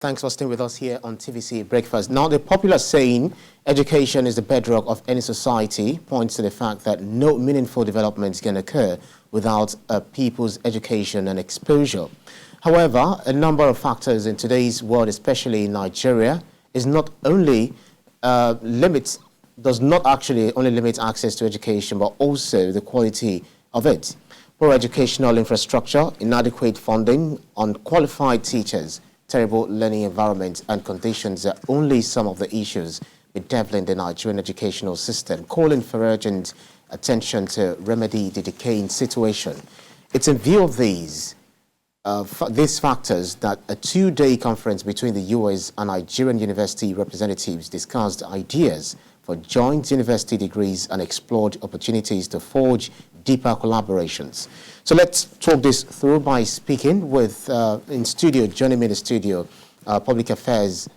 Thanks for staying with us here on TVC Breakfast. Now, the popular saying, education is the bedrock of any society, points to the fact that no meaningful development can occur without people's education and exposure. However, a number of factors in today's world, especially in Nigeria, does not actually only limit access to education, but also the quality of it. Poor educational infrastructure, inadequate funding, unqualified teachers, terrible learning environment and conditions are only some of the issues bedeviling the Nigerian educational system, calling for urgent attention to remedy the decaying situation. It's in view of these factors that a two-day conference between the US and Nigerian university representatives discussed ideas for joint university degrees and explored opportunities to forge deeper collaborations. So let's talk this through by speaking with, joining me in the studio, Public Affairs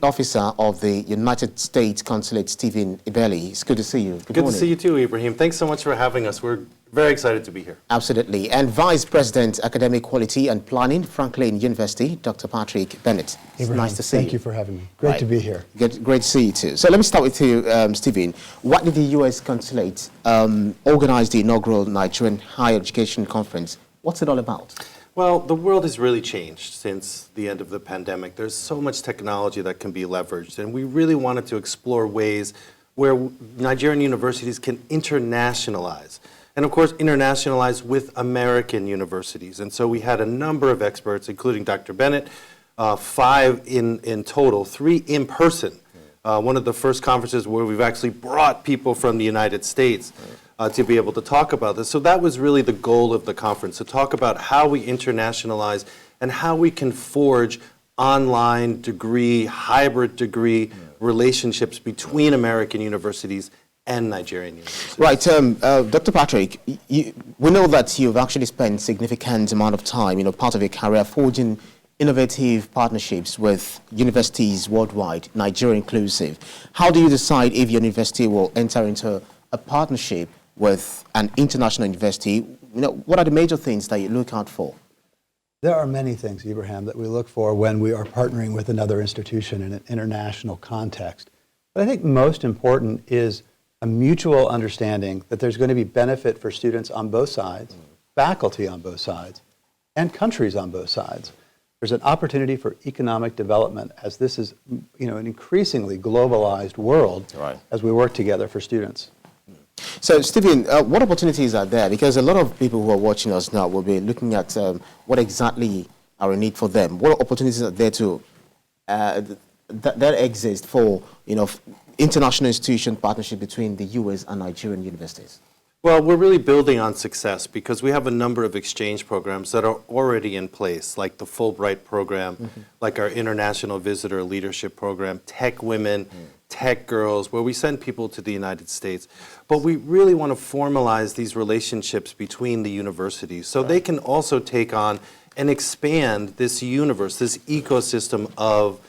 Officer of the United States Consulate, Stephen Ibeli. It's good to see you. Good to see you too, Ibrahim. Thanks so much for having us. We're very excited to be here. Absolutely. And Vice President, Academic Quality and Planning, Franklin University, Dr. Patrick Bennett. It's nice to see you. Thank you for having me. Great to be here. Great to see you too. So let me start with you, Stephen. Why did the U.S. Consulate organize the inaugural Nigerian Higher Education Conference? What's it all about? Well, the world has really changed since the end of the pandemic. There's so much technology that can be leveraged, and we really wanted to explore ways where Nigerian universities can internationalize. And of course, internationalize with American universities. And so we had a number of experts, including Dr. Bennett, 5 in total, 3 in person. One of the first conferences where we've actually brought people from the United States to be able to talk about this. So that was really the goal of the conference, to talk about how we internationalize and how we can forge online degree, hybrid degree relationships between American universities and Nigerian universities. Right. Dr. Patrick, we know that you've actually spent significant amount of time, part of your career, forging innovative partnerships with universities worldwide, Nigeria inclusive. How do you decide if your university will enter into a partnership with an international university? What are the major things that you look out for? There are many things, Ibrahim, that we look for when we are partnering with another institution in an international context. But I think most important is a mutual understanding that there's going to be benefit for students on both sides, faculty on both sides, and countries on both sides. There's an opportunity for economic development as this is, an increasingly globalized world as we work together for students. So, Stephen, what opportunities are there? Because a lot of people who are watching us now will be looking at what exactly are in need for them. What opportunities are there to that exist for international institution partnership between the U.S. and Nigerian universities? Well, we're really building on success because we have a number of exchange programs that are already in place, like the Fulbright program, like our International Visitor Leadership Program, Tech Women, Tech Girls, where we send people to the United States. But we really want to formalize these relationships between the universities so they can also take on and expand this universe, this ecosystem of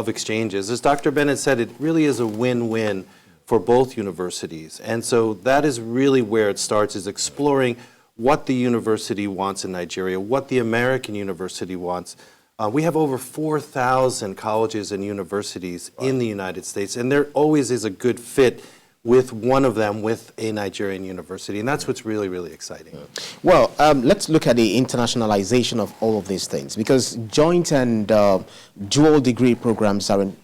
exchanges. As Dr. Bennett said, it really is a win-win for both universities. And so that is really where it starts, is exploring what the university wants in Nigeria, what the American university wants. We have over 4,000 colleges and universities in the United States, and there always is a good fit with one of them with a Nigerian university, and that's what's really, really exciting. Well, let's look at the internationalization of all of these things, because joint and dual degree programs are an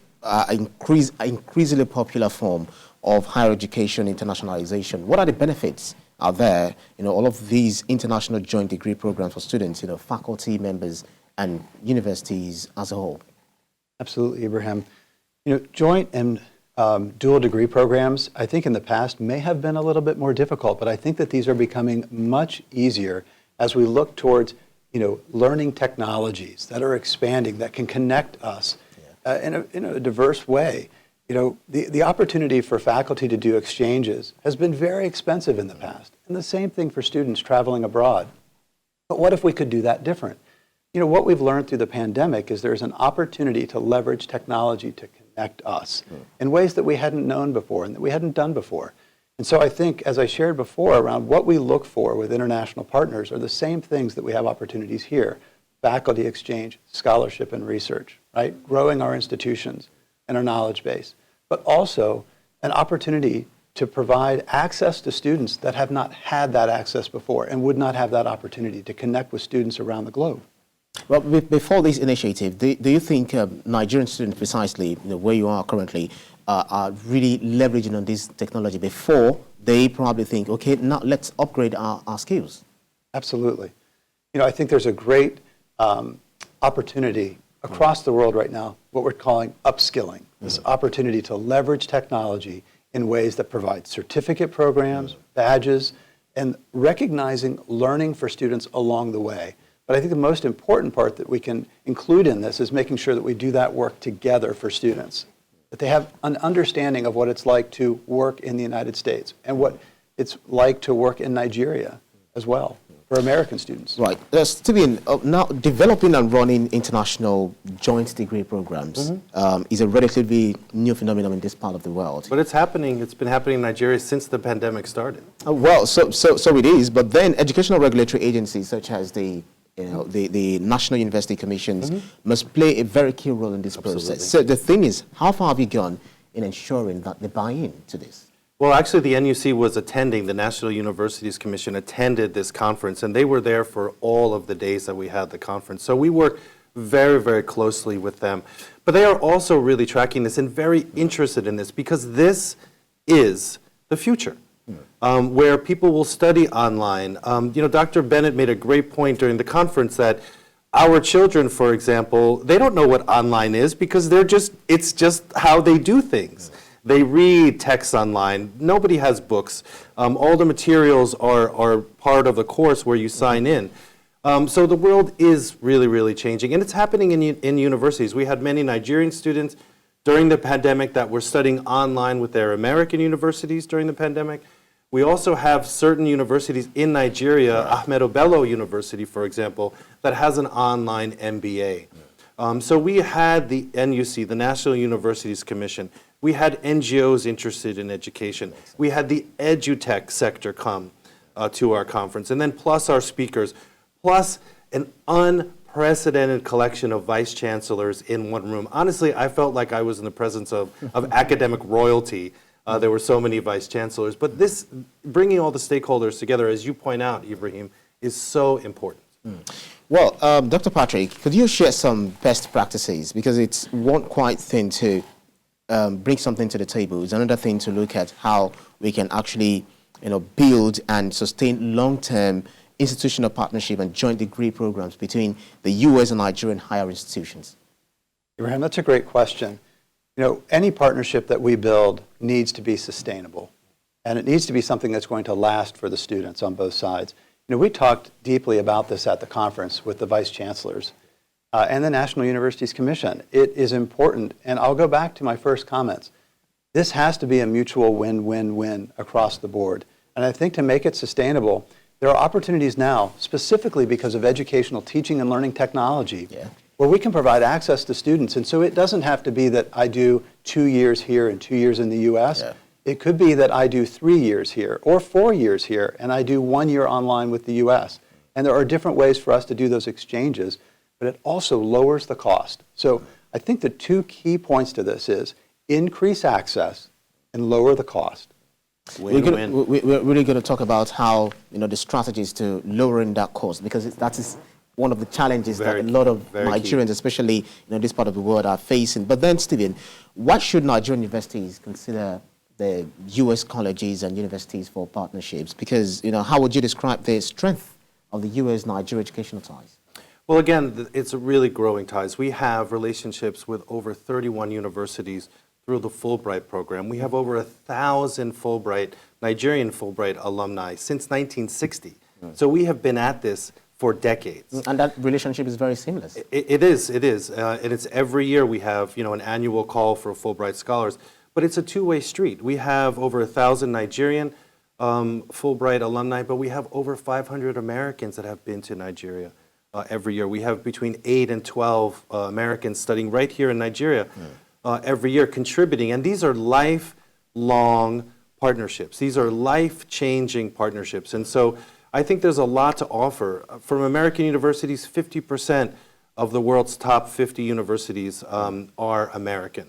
increasingly popular form of higher education internationalization. What are the benefits out there, all of these international joint degree programs for students, faculty members and universities as a whole? Absolutely, Ibrahim. Joint and dual degree programs, I think in the past may have been a little bit more difficult, but I think that these are becoming much easier as we look towards, learning technologies that are expanding, that can connect us in a diverse way. The opportunity for faculty to do exchanges has been very expensive in the past, and the same thing for students traveling abroad. But what if we could do that different? What we've learned through the pandemic is there's an opportunity to leverage technology to connect us in ways that we hadn't known before and that we hadn't done before. And so I think, as I shared before, around what we look for with international partners are the same things that we have opportunities here: faculty exchange, scholarship, and research. right? Growing our institutions and our knowledge base, but also an opportunity to provide access to students that have not had that access before and would not have that opportunity to connect with students around the globe. Well, before this initiative, do you think Nigerian students, precisely where you are currently, are really leveraging on this technology before they probably think, okay, now let's upgrade our skills? Absolutely. I think there's a great opportunity across the world right now, what we're calling upskilling, this opportunity to leverage technology in ways that provide certificate programs, badges, and recognizing learning for students along the way. But I think the most important part that we can include in this is making sure that we do that work together for students, that they have an understanding of what it's like to work in the United States and what it's like to work in Nigeria as well for American students. Right. Stephen, now developing and running international joint degree programs is a relatively new phenomenon in this part of the world. But it's happening. It's been happening in Nigeria since the pandemic started. Well, so it is. But then educational regulatory agencies such as the National University Commissions must play a very key role in this process. So the thing is, how far have you gone in ensuring that they buy in to this? Well, actually, the NUC was attending, the National Universities Commission attended this conference, and they were there for all of the days that we had the conference. So we work very, very closely with them. But they are also really tracking this and very interested in this because this is the future. Where people will study online. Dr. Bennett made a great point during the conference that our children, for example, they don't know what online is because it's just how they do things. They read texts online. Nobody has books. All the materials are part of the course where you sign in. So the world is really, really changing. And it's happening in universities. We had many Nigerian students during the pandemic that were studying online with their American universities during the pandemic. We also have certain universities in Nigeria, Ahmedu Bello University, for example, that has an online MBA. So we had the NUC, the National Universities Commission. We had NGOs interested in education. We had the edutech sector come to our conference, and then plus our speakers, plus an unprecedented collection of vice chancellors in one room. Honestly, I felt like I was in the presence of academic royalty. There were so many vice chancellors. But this, bringing all the stakeholders together, as you point out, Ibrahim, is so important. Well, Dr. Patrick, could you share some best practices? Because it's one quite thing to bring something to the table. It's another thing to look at how we can actually build and sustain long-term institutional partnership and joint degree programs between the U.S. and Nigerian higher institutions. Ibrahim, that's a great question. Any partnership that we build needs to be sustainable, and it needs to be something that's going to last for the students on both sides. We talked deeply about this at the conference with the vice chancellors and the National Universities Commission. It is important, and I'll go back to my first comments. This has to be a mutual win-win-win across the board. And I think to make it sustainable, there are opportunities now, specifically because of educational teaching and learning technology, where we can provide access to students. And so it doesn't have to be that I do 2 years here and 2 years in the U.S. It could be that I do 3 years here or 4 years here, and I do 1 year online with the U.S. And there are different ways for us to do those exchanges, but it also lowers the cost. So I think the two key points to this is increase access and lower the cost. We're really going to talk about how the strategies to lowering that cost, because that is one of the challenges that a lot of Nigerians, especially this part of the world, are facing. But then, Stephen, what should Nigerian universities consider the U.S. colleges and universities for partnerships? Because how would you describe the strength of the U.S.-Nigeria educational ties? Well, again, it's a really growing ties. We have relationships with over 31 universities through the Fulbright program. We have over 1,000 Nigerian Fulbright alumni since 1960. So we have been at this for decades. And that relationship is very seamless. It is. And it's every year we have an annual call for Fulbright scholars. But it's a two-way street. We have over 1,000 Nigerian Fulbright alumni, but we have over 500 Americans that have been to Nigeria every year. We have between 8 and 12 Americans studying right here in Nigeria every year, contributing. And these are lifelong partnerships. These are life-changing partnerships. And so I think there's a lot to offer. From American universities, 50% of the world's top 50 universities are American,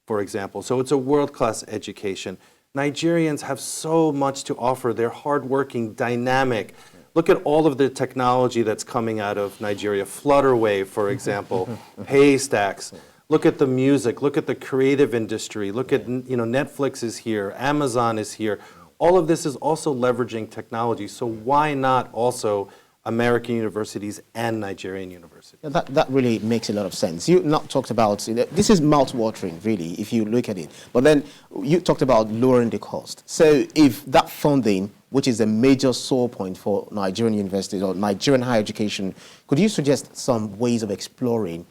for example. So it's a world-class education. Nigerians have so much to offer. They're hardworking, dynamic. Look at all of the technology that's coming out of Nigeria. Flutterwave, for example, Paystacks. Look at the music. Look at the creative industry. Look at, Netflix is here. Amazon is here. All of this is also leveraging technology. So why not also American universities and Nigerian universities? Yeah, that really makes a lot of sense. You not talked about, this is mouth-watering, really, if you look at it. But then you talked about lowering the cost. So if that funding, which is a major sore point for Nigerian universities or Nigerian higher education, could you suggest some ways of exploring,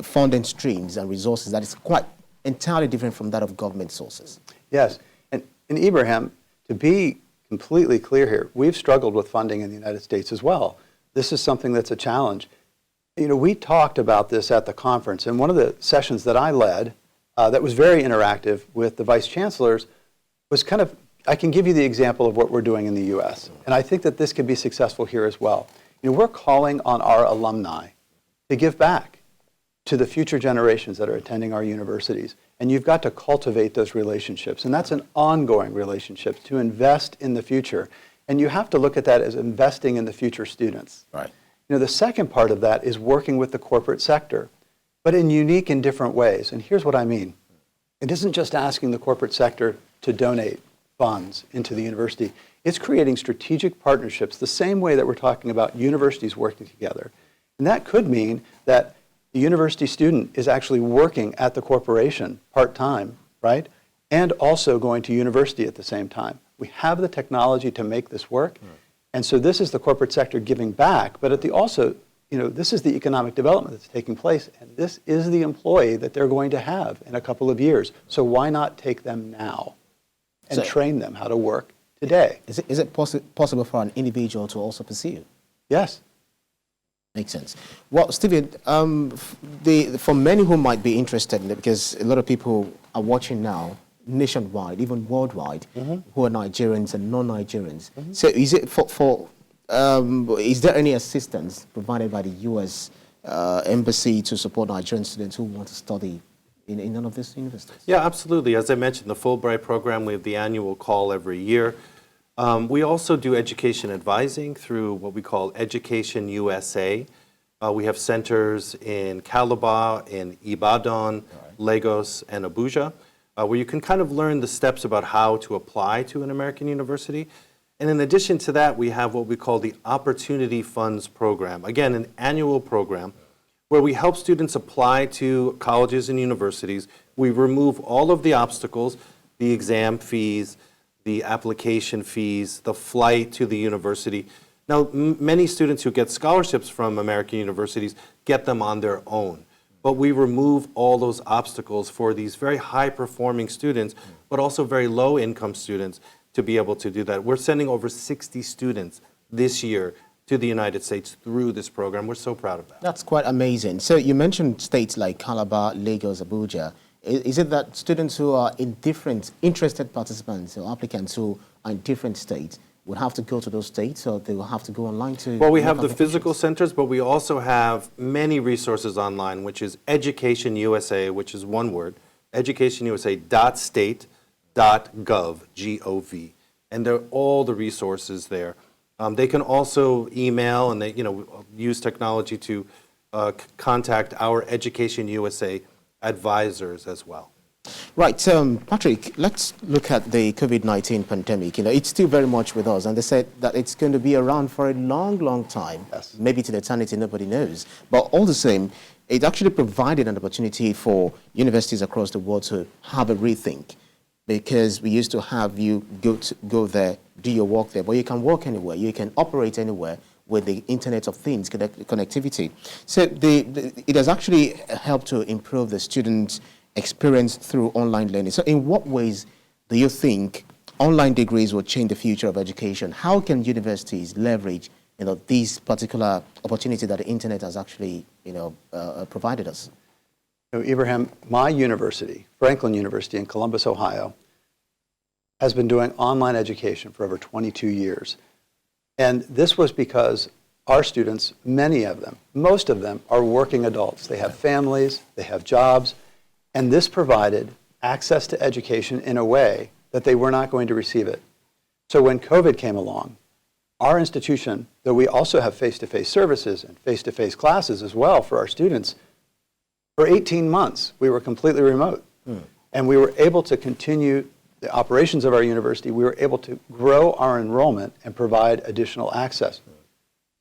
funding streams and resources that is quite entirely different from that of government sources? Yes. And Ibrahim, to be completely clear here, we've struggled with funding in the United States as well. This is something that's a challenge. We talked about this at the conference, and one of the sessions that I led that was very interactive with the vice chancellors was I can give you the example of what we're doing in the U.S., and I think that this could be successful here as well. We're calling on our alumni to give back to the future generations that are attending our universities. And you've got to cultivate those relationships. And that's an ongoing relationship to invest in the future. And you have to look at that as investing in the future students. Right. The second part of that is working with the corporate sector, but in unique and different ways. And here's what I mean. It isn't just asking the corporate sector to donate funds into the university. It's creating strategic partnerships the same way that we're talking about universities working together. And that could mean that the university student is actually working at the corporation part-time, right? And also going to university at the same time. We have the technology to make this work. Right. And so this is the corporate sector giving back, but this is the economic development that's taking place, and this is the employee that they're going to have in a couple of years. So why not take them now and train them how to work today? Is it possible for an individual to also pursue? Yes. Makes sense. Well, Stephen, for many who might be interested in it, because a lot of people are watching now, nationwide, even worldwide, who are Nigerians and non-Nigerians. So is it is there any assistance provided by the U.S. Embassy to support Nigerian students who want to study in none of these universities? Yeah, absolutely. As I mentioned, the Fulbright program, we have the annual call every year. We also do education advising through what we call Education USA. We have centers in Calabar, in Ibadan, Lagos, and Abuja, where you can kind of learn the steps about how to apply to an American university. And in addition to that, we have what we call the Opportunity Funds Program. Again, an annual program where we help students apply to colleges and universities. We remove all of the obstacles, the exam fees, the application fees, the flight to the university. Now, many students who get scholarships from American universities get them on their own. But we remove all those obstacles for these very high-performing students, but also very low-income students to be able to do that. We're sending over 60 students this year to the United States through this program. We're so proud of that. That's quite amazing. So you mentioned states like Calabar, Lagos, Abuja. Is it that students who are in different interested participants or applicants who are in different states would have to go to those states, or they will have to go online to? Well, we have the physical centers, but we also have many resources online, which is Education USA, which is one word, educationusa.state.gov, G-O-V. And they're all the resources there. They can also email and they use technology to contact our Education USA advisors as well. Right, Patrick, let's look at the COVID-19 pandemic. It's still very much with us, and they said that it's going to be around for a long, long time. Yes. Maybe till eternity, nobody knows. But all the same, it actually provided an opportunity for universities across the world to have a rethink, because we used to have you go there, do your work there, but you can work anywhere, you can operate anywhere with the Internet of Things, connectivity. So it has actually helped to improve the students' experience through online learning. So in what ways do you think online degrees will change the future of education? How can universities leverage these particular opportunities that the Internet has actually provided us? Ibrahim, my university, Franklin University in Columbus, Ohio, has been doing online education for over 22 years. And this was because our students, many of them, most of them are working adults. They have families, they have jobs, and this provided access to education in a way that they were not going to receive it. So when COVID came along, our institution, though we also have face-to-face services and face-to-face classes as well for our students, for 18 months we were completely remote. And we were able to continue the operations of our university. We were able to grow our enrollment and provide additional access.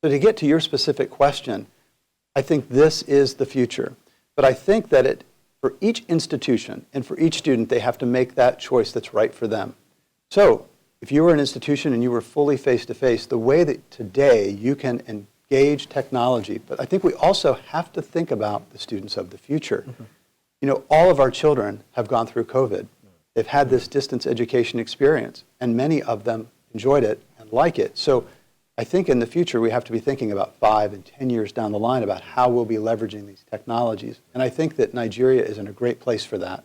So to get to your specific question, I think this is the future. But I think that for each institution and for each student, they have to make that choice that's right for them. So if you were an institution and you were fully face-to-face, the way that today you can engage technology, but I think we also have to think about the students of the future. You know, all of our children have gone through COVID. They've had this distance education experience, and many of them enjoyed it and like it. So I think in the future we have to be thinking about 5 and 10 years down the line about how we'll be leveraging these technologies. And I think that Nigeria is in a great place for that.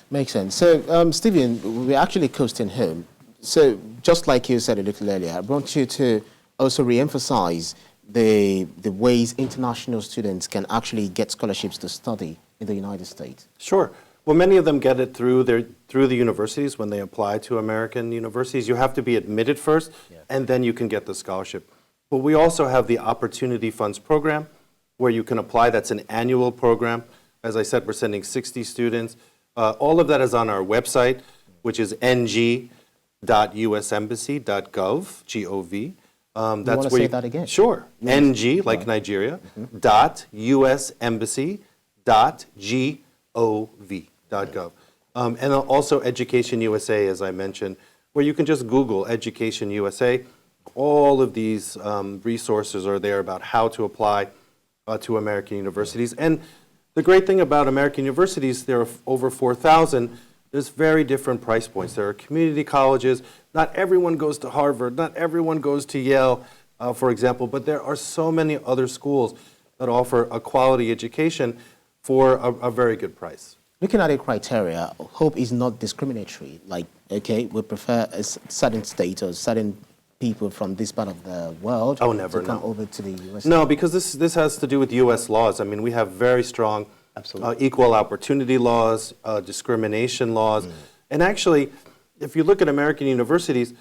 Makes sense. So, Stephen, we're actually coasting home. So, just like you said a little earlier, I want you to also re-emphasize the ways international students can actually get scholarships to study in the United States. Sure. Well, many of them get it through the universities when they apply to American universities. You have to be admitted first, and then you can get the scholarship. But we also have the Opportunity Funds program where you can apply. That's an annual program. As I said, we're sending 60 students. All of that is on our website, which is ng.usembassy.gov, G-O-V. That's you want to say that again? Sure. NG, like Nigeria, .usembassy.gov. And also Education USA, as I mentioned, where you can just Google Education USA. All of these resources are there about how to apply to American universities. And the great thing about American universities, there are over 4,000. There's very different price points. There are community colleges. Not everyone goes to Harvard. Not everyone goes to Yale, for example. But there are so many other schools that offer a quality education for a very good price. Looking at the criteria, hope is not discriminatory. Like, okay, we prefer a certain state or certain people from this part of the world to come over to the U.S. No, because this has to do with U.S. laws. I mean, we have very strong equal opportunity laws, discrimination laws. And actually, if you look at American universities,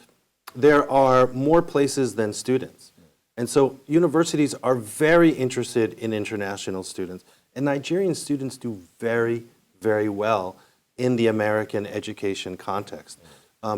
there are more places than students. And so universities are very interested in international students. And Nigerian students do very, very well in the American education context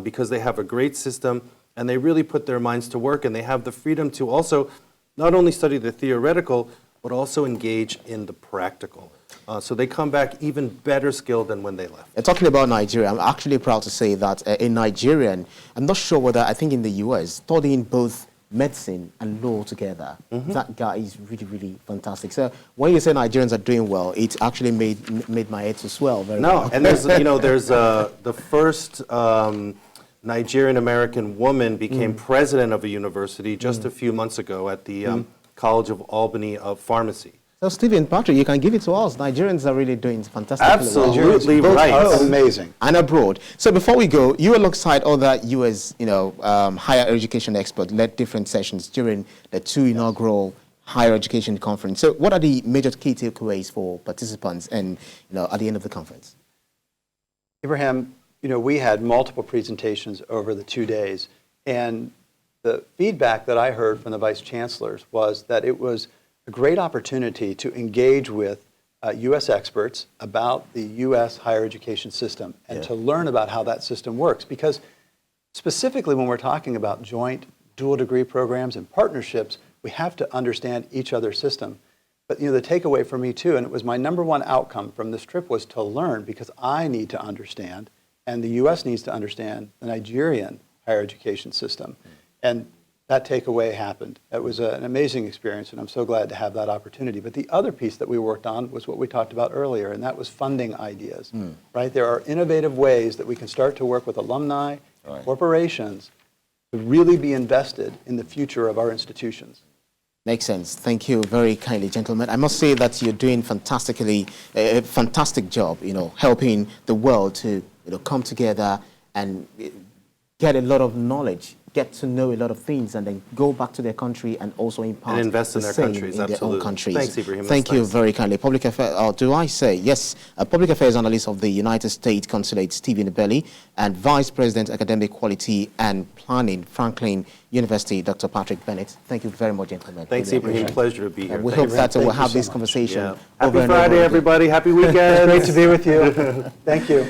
because they have a great system and they really put their minds to work and they have the freedom to also not only study the theoretical, but also engage in the practical. So they come back even better skilled than when they left. Talking about Nigeria, I'm actually proud to say that a Nigerian, I'm not sure whether, I think in the US, studying both medicine and law together, that guy is really, really fantastic. So when you say Nigerians are doing well, it actually made my head to swell very well. And there's, there's the first Nigerian-American woman became president of a university just a few months ago at the College of Albany of Pharmacy. So, Stephen, Patrick, you can give it to us. Nigerians are really doing fantastic. Absolutely right. Amazing. And abroad. So before we go, you alongside other U.S. higher education experts led different sessions during the 2 inaugural higher education conference. So what are the major key takeaways for participants and at the end of the conference? Abraham, we had multiple presentations over the 2 days, and the feedback that I heard from the vice chancellors was that it was a great opportunity to engage with U.S. experts about the U.S. higher education system and to learn about how that system works. Because specifically when we're talking about joint dual degree programs and partnerships, we have to understand each other's system. But the takeaway for me too, and it was my #1 outcome from this trip, was to learn, because I need to understand and the U.S. needs to understand the Nigerian higher education system. And that takeaway happened. It was an amazing experience, and I'm so glad to have that opportunity. But the other piece that we worked on was what we talked about earlier, and that was funding ideas. Right? There are innovative ways that we can start to work with alumni, corporations, to really be invested in the future of our institutions. Makes sense. Thank you very kindly, gentlemen. I must say that you're doing a fantastic job, helping the world to come together and get a lot of knowledge get to know a lot of things and then go back to their country and also impart And invest in the their same countries, in their absolutely. own countries. Thanks, Ibrahim. Thank That's you nice. very kindly. Public Affairs, Public Affairs Analyst of the United States Consulate, Stephen Belly, and Vice President, Academic Quality and Planning, Franklin University, Dr. Patrick Bennett. Thank you very much, gentlemen. Thanks, Really Ibrahim. appreciate it. Pleasure to be here. We Thank hope you. that we'll Thank you have so this much. conversation Yeah. over Happy and over Friday, again. everybody. Happy weekend. Great to be with you. Thank you.